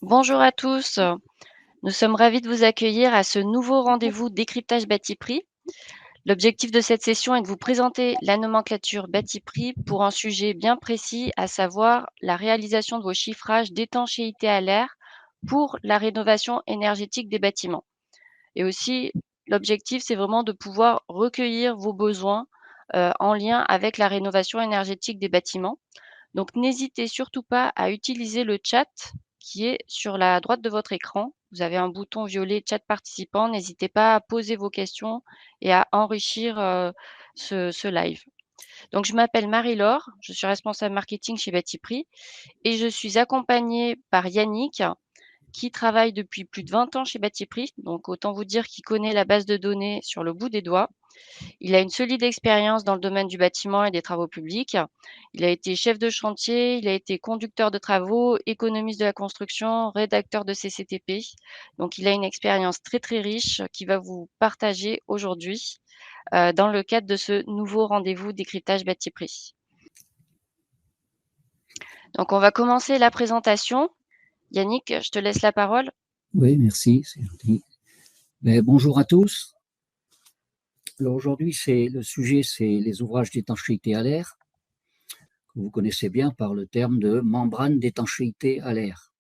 Bonjour à tous, nous sommes ravis de vous accueillir à ce nouveau rendez-vous décryptage bâti-prix. L'objectif de cette session est de vous présenter la nomenclature bâti-prix pour un sujet bien précis, à savoir la réalisation de vos chiffrages d'étanchéité à l'air pour la rénovation énergétique des bâtiments. Et aussi, l'objectif, c'est vraiment de pouvoir recueillir vos besoins en lien avec la rénovation énergétique des bâtiments. Donc n'hésitez surtout pas à utiliser le chat qui est sur la droite de votre écran. Vous avez un bouton violet chat participant. N'hésitez pas à poser vos questions et à enrichir ce live. Donc je m'appelle Marie-Laure, je suis responsable marketing chez Batiprix et je suis accompagnée par Yannick qui travaille depuis plus de 20 ans chez Batiprix. Donc autant vous dire qu'il connaît la base de données sur le bout des doigts. Il a une solide expérience dans le domaine du bâtiment et des travaux publics. Il a été chef de chantier, il a été conducteur de travaux, économiste de la construction, rédacteur de CCTP. Donc, il a une expérience très, très riche qu'il va vous partager aujourd'hui dans le cadre de ce nouveau rendez-vous décryptage bâti prix. Donc, on va commencer la présentation. Yannick, je te laisse la parole. Oui, merci, c'est gentil. Bonjour à tous. Alors aujourd'hui, le sujet, c'est les ouvrages d'étanchéité à l'air, que vous connaissez bien par le terme de membrane d'étanchéité à l'air.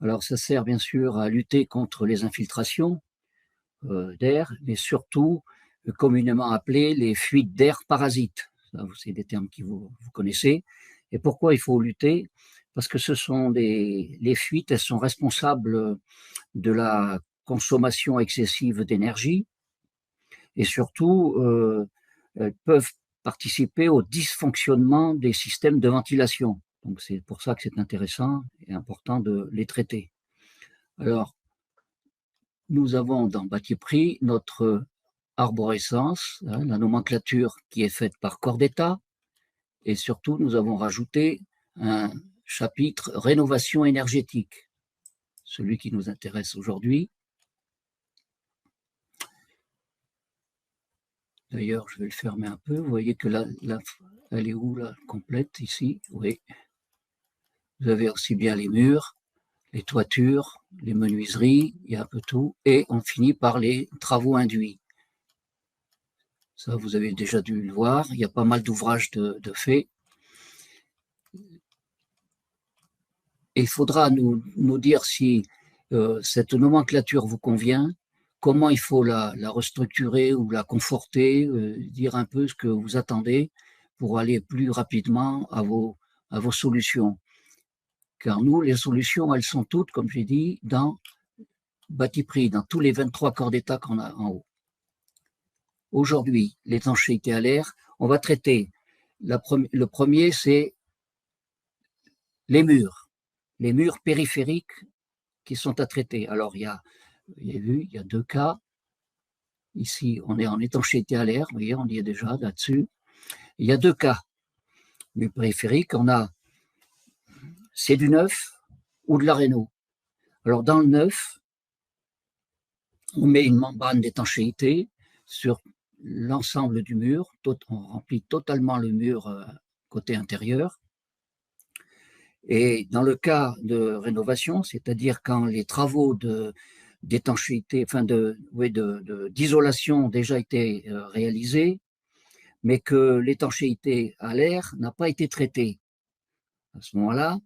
Alors ça sert bien sûr à lutter contre les infiltrations d'air, mais surtout communément appelées les fuites d'air parasites. C'est des termes que vous connaissez. Et pourquoi il faut lutter? Parce que ce sont les fuites, elles sont responsables de la consommation excessive d'énergie, et surtout, elles peuvent participer au dysfonctionnement des systèmes de ventilation. Donc c'est pour ça que c'est intéressant et important de les traiter. Alors, nous avons dans Batiprix notre arborescence, la nomenclature qui est faite par corps d'État, et surtout nous avons rajouté un chapitre rénovation énergétique, celui qui nous intéresse aujourd'hui. D'ailleurs, je vais le fermer un peu. Vous voyez que là, elle est où, là, complète, ici? Oui. Vous avez aussi bien les murs, les toitures, les menuiseries, il y a un peu tout. Et on finit par les travaux induits. Ça, vous avez déjà dû le voir. Il y a pas mal d'ouvrages de faits. Et il faudra nous dire si cette nomenclature vous convient, comment il faut la restructurer ou la conforter, dire un peu ce que vous attendez pour aller plus rapidement à vos solutions. Car nous, les solutions, elles sont toutes, comme j'ai dit, dans Batiprix, dans tous les 23 corps d'État qu'on a en haut. Aujourd'hui, l'étanchéité à l'air, on va traiter, le premier, c'est les murs périphériques qui sont à traiter. Alors, vous avez vu, il y a deux cas. Ici, on est en étanchéité à l'air, vous voyez, on y est déjà là-dessus. Il y a deux cas. Murs périphériques, c'est du neuf ou de la réno. Alors, dans le neuf, on met une membrane d'étanchéité sur l'ensemble du mur, on remplit totalement le mur côté intérieur. Et dans le cas de rénovation, c'est-à-dire quand les travaux d'étanchéité, d'isolation ont déjà été réalisés, mais que l'étanchéité à l'air n'a pas été traitée. À ce moment-là,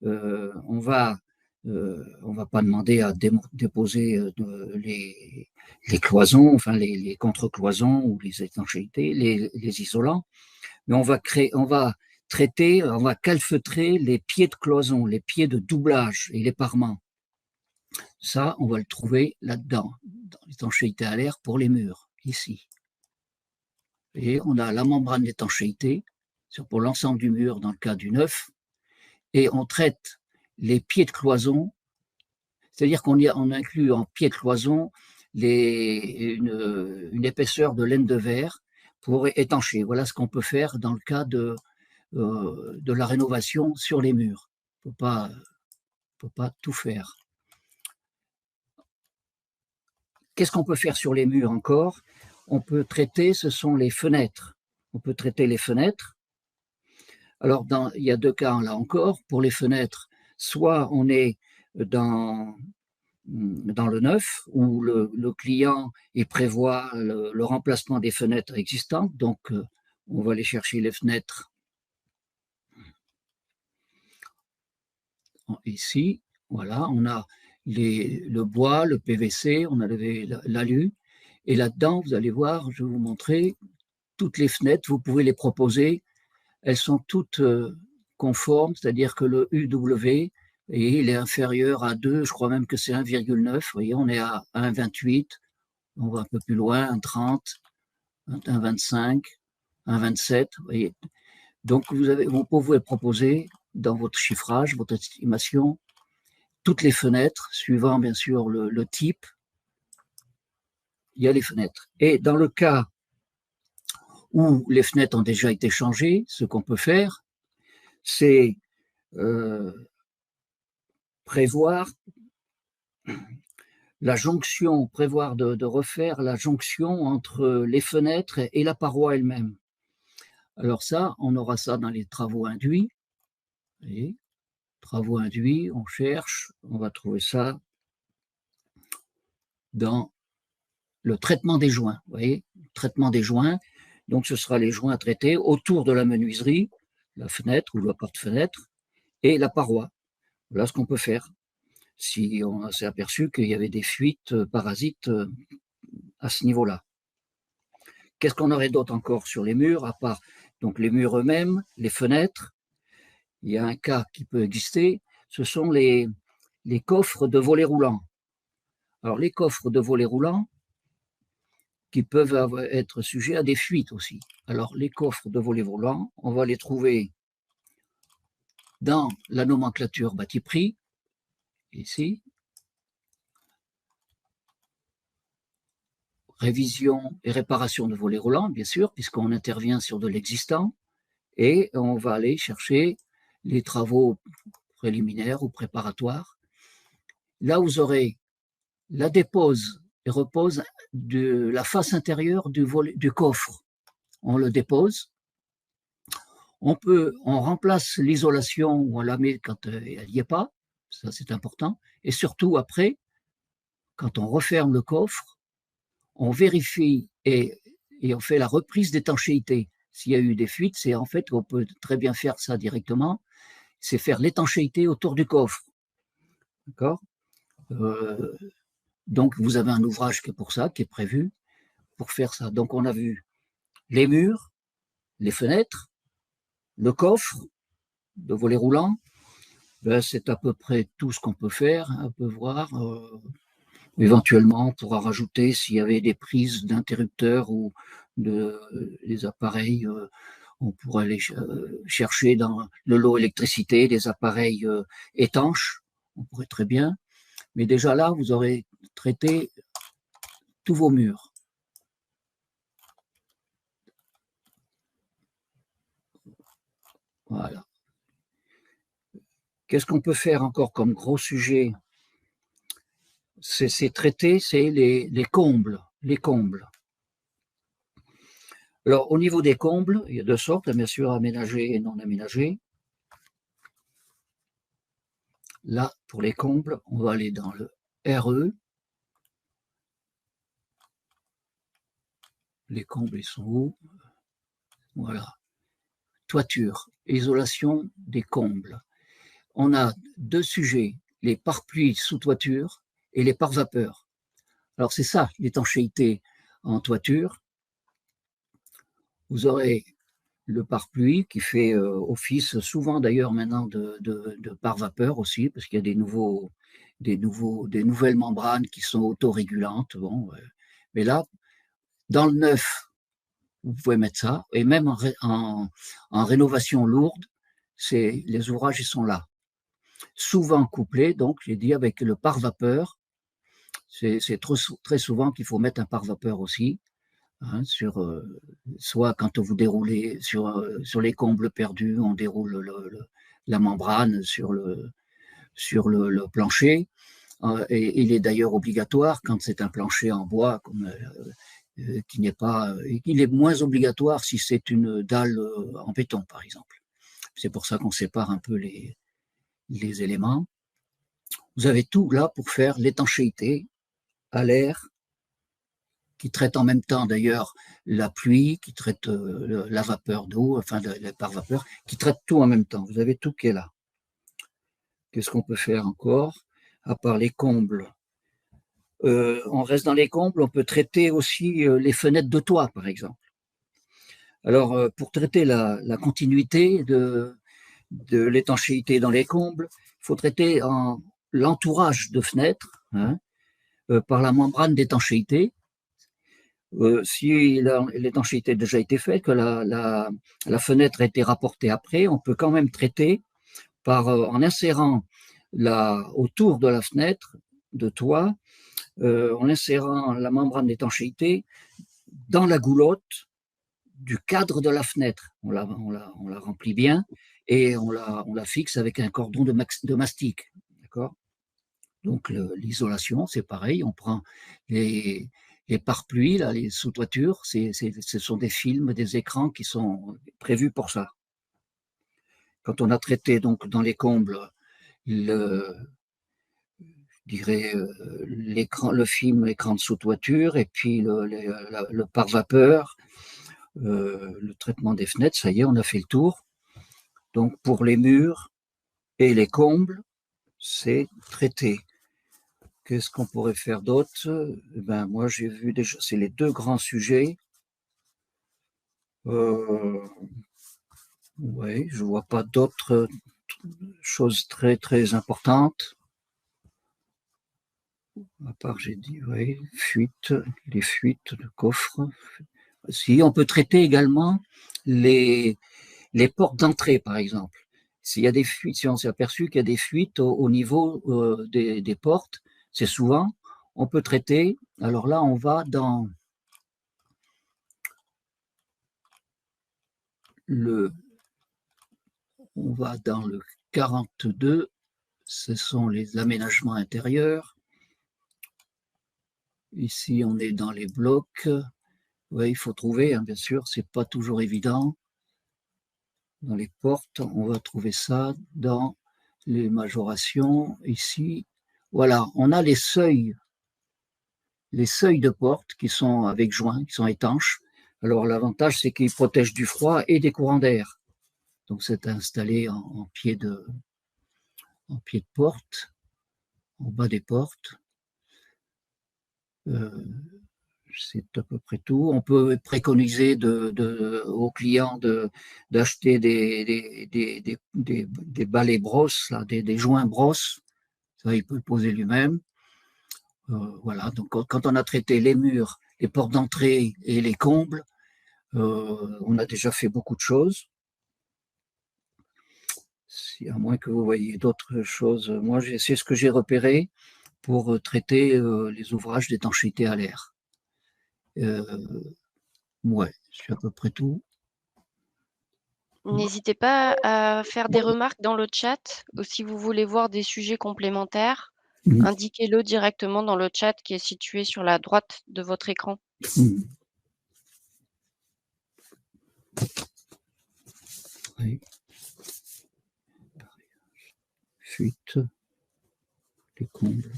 on va pas demander à déposer les cloisons, enfin les contre-cloisons ou les étanchéités, les isolants, mais on va traiter, on va calfeutrer les pieds de cloison, les pieds de doublage et les parements. Ça, on va le trouver là-dedans, dans l'étanchéité à l'air pour les murs, ici. Et on a la membrane d'étanchéité pour l'ensemble du mur dans le cas du neuf, et on traite les pieds de cloison, c'est-à-dire qu'on inclut en pieds de cloison une épaisseur de laine de verre pour étancher. Voilà ce qu'on peut faire dans le cas de la rénovation sur les murs. On ne peut pas tout faire. Qu'est-ce qu'on peut faire sur les murs encore? On peut traiter, ce sont les fenêtres. On peut traiter les fenêtres. Alors, il y a deux cas là encore. Pour les fenêtres, soit on est dans le neuf, où le client il prévoit le remplacement des fenêtres existantes. Donc, on va aller chercher les fenêtres ici. Voilà, on a le bois, le PVC, on a l'alu. Et là-dedans, vous allez voir, je vais vous montrer, toutes les fenêtres, vous pouvez les proposer. Elles sont toutes conformes, c'est-à-dire que le UW, et il est inférieur à 2, je crois même que c'est 1,9. Vous voyez, on est à 1,28, on va un peu plus loin, 1,30, 1,25, 1,27. Vous voyez. Donc, vous pouvez proposer dans votre chiffrage, votre estimation, toutes les fenêtres, suivant bien sûr le type, il y a les fenêtres. Et dans le cas où les fenêtres ont déjà été changées, ce qu'on peut faire, c'est prévoir la jonction, prévoir de refaire la jonction entre les fenêtres et la paroi elle-même. Alors ça, on aura ça dans les travaux induits. Vous voyez, travaux induits, on cherche, on va trouver ça dans le traitement des joints. Vous voyez, traitement des joints. Donc ce sera les joints traités autour de la menuiserie, la fenêtre ou la porte-fenêtre et la paroi. Voilà ce qu'on peut faire. Si on s'est aperçu qu'il y avait des fuites parasites à ce niveau-là. Qu'est-ce qu'on aurait d'autre encore sur les murs, à part donc les murs eux-mêmes, les fenêtres? Il y a un cas qui peut exister, ce sont les coffres de volets roulants. Alors les coffres de volets roulants qui peuvent être sujets à des fuites aussi. Alors les coffres de volets roulants, on va les trouver dans la nomenclature bâti-prix, ici. Révision et réparation de volets roulants, bien sûr, puisqu'on intervient sur de l'existant, et on va aller chercher les travaux préliminaires ou préparatoires. Là, vous aurez la dépose et repose de la face intérieure du coffre. On le dépose. On remplace l'isolation ou on la met quand elle n'y est pas, ça c'est important. Et surtout après, quand on referme le coffre, on vérifie et on fait la reprise d'étanchéité. S'il y a eu des fuites, c'est en fait, on peut très bien faire ça directement, c'est faire l'étanchéité autour du coffre. D'accord ? Donc, vous avez un ouvrage qui est pour ça, qui est prévu pour faire ça. Donc, on a vu les murs, les fenêtres, le coffre de volets roulants. Ben, c'est à peu près tout ce qu'on peut faire, on peut voir. Éventuellement, on pourra rajouter s'il y avait des prises d'interrupteurs ou des appareils, on pourrait aller chercher dans le lot électricité des appareils étanches, on pourrait très bien. Mais déjà là, vous aurez traité tous vos murs. Voilà. Qu'est-ce qu'on peut faire encore comme gros sujet? C'est traiter, c'est les combles. Les combles. Alors, au niveau des combles, il y a deux sortes, bien sûr, aménagés et non aménagés. Là, pour les combles, on va aller dans le RE. Les combles, ils sont où? Voilà. Toiture, isolation des combles. On a deux sujets, les pare-pluies sous toiture et les pare-vapeurs. Alors, c'est ça, l'étanchéité en toiture. Vous aurez le pare-pluie qui fait office souvent d'ailleurs maintenant de pare-vapeur aussi, parce qu'il y a des nouvelles membranes qui sont autorégulantes. Bon, mais là, dans le neuf, vous pouvez mettre ça, et même en rénovation lourde, les ouvrages ils sont là. Souvent couplés, donc j'ai dit avec le pare-vapeur, c'est très souvent qu'il faut mettre un pare-vapeur aussi. Hein, soit quand vous déroulez sur les combles perdus, on déroule la membrane sur le plancher. Et il est d'ailleurs obligatoire quand c'est un plancher en bois qui n'est pas. Il est moins obligatoire si c'est une dalle en béton, par exemple. C'est pour ça qu'on sépare un peu les éléments. vous avez tout là pour faire l'étanchéité à l'air, qui traite en même temps d'ailleurs la pluie, qui traite la vapeur d'eau, enfin par vapeur, qui traite tout en même temps. Vous avez tout qui est là. Qu'est-ce qu'on peut faire encore? À part les combles, on reste dans les combles, on peut traiter aussi les fenêtres de toit, par exemple. Alors, pour traiter la continuité de l'étanchéité dans les combles, il faut traiter l'entourage de fenêtres, hein, par la membrane d'étanchéité. Si l'étanchéité a déjà été faite, que la fenêtre a été rapportée après, on peut quand même traiter en insérant autour de la fenêtre de toit, en insérant la membrane d'étanchéité dans la goulotte du cadre de la fenêtre. On la remplit bien et on la fixe avec un cordon de mastic. D'accord? Donc l'isolation, c'est pareil, on prend les pare-pluies, là, les sous-toitures, ce sont des films, des écrans qui sont prévus pour ça. Quand on a traité donc dans les combles je dirais le film écran de sous-toiture et puis le pare-vapeur, le traitement des fenêtres, ça y est, on a fait le tour. Donc pour les murs et les combles, c'est traité. Qu'est-ce qu'on pourrait faire d'autre? Ben, moi, j'ai vu déjà, c'est les deux grands sujets. Ouais, je vois pas d'autres choses très, très importantes. À part, j'ai dit, oui, les fuites de coffres. Si, on peut traiter également les portes d'entrée, par exemple. S'il y a des fuites, si on s'est aperçu qu'il y a des fuites au niveau des portes, c'est souvent, on peut traiter. Alors là, on va dans le 42, ce sont les aménagements intérieurs. Ici, on est dans les blocs. Oui, il faut trouver, hein, bien sûr, c'est pas toujours évident. Dans les portes, on va trouver ça dans les majorations. Ici, voilà, on a les seuils de porte qui sont avec joints, qui sont étanches. Alors l'avantage, c'est qu'ils protègent du froid et des courants d'air. Donc c'est installé en pied de porte, en bas des portes. C'est à peu près tout. On peut préconiser aux clients d'acheter des balais brosses, là, des joints brosses. Ça, il peut le poser lui-même. Voilà, donc quand on a traité les murs, les portes d'entrée et les combles, on a déjà fait beaucoup de choses. À moins que vous voyez d'autres choses. Moi, c'est ce que j'ai repéré pour traiter les ouvrages d'étanchéité à l'air. Ouais, c'est à peu près tout. N'hésitez pas à faire des remarques dans le chat ou si vous voulez voir des sujets complémentaires, Mmh. indiquez-le directement dans le chat qui est situé sur la droite de votre écran. Mmh. Oui. Fuite, les combles.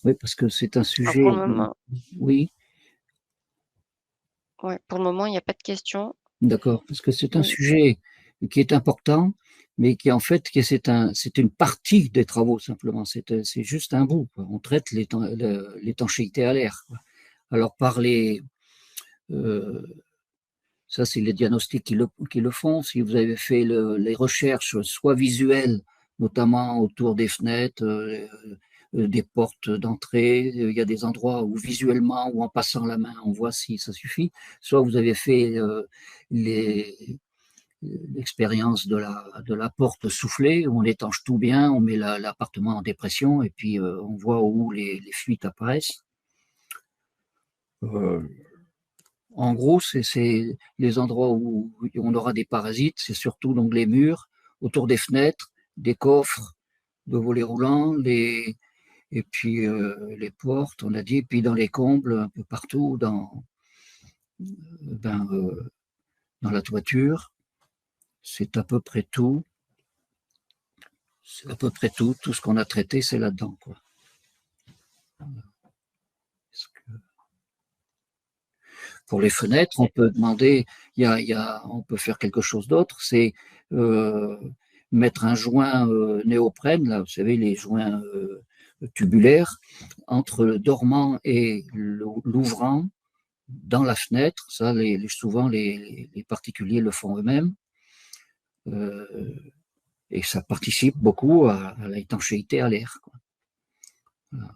Oui, parce que c'est un Alors sujet. Oui, pour le moment, il n'y a pas de questions. d'accord, parce que c'est un Oui. sujet qui est important, mais qui en fait, c'est une partie des travaux simplement. C'est juste un bout, quoi. On traite l'étanchéité à l'air, quoi. Alors ça c'est les diagnostics qui le font. Si vous avez fait les recherches, soit visuelles, notamment autour des fenêtres, des portes d'entrée, il y a des endroits où visuellement ou en passant la main, on voit si ça suffit. Soit vous avez fait l'expérience de la porte soufflée, où on étanche tout bien, on met l'appartement en dépression et puis on voit où les fuites apparaissent. Euh, En gros, c'est les endroits où on aura des parasites, c'est surtout donc les murs, autour des fenêtres, des coffres de volets roulants, et puis les portes, on a dit, et puis dans les combles, un peu partout, ben, dans la toiture. C'est à peu près tout. C'est à peu près tout. Tout ce qu'on a traité, c'est là-dedans, quoi. Pour les fenêtres, on peut demander, on peut faire quelque chose d'autre, c'est mettre un joint néoprène, là, vous savez, les joints tubulaires, entre le dormant et l'ouvrant dans la fenêtre. Ça, souvent, les particuliers le font eux-mêmes. Et ça participe beaucoup à l'étanchéité à l'air. Voilà.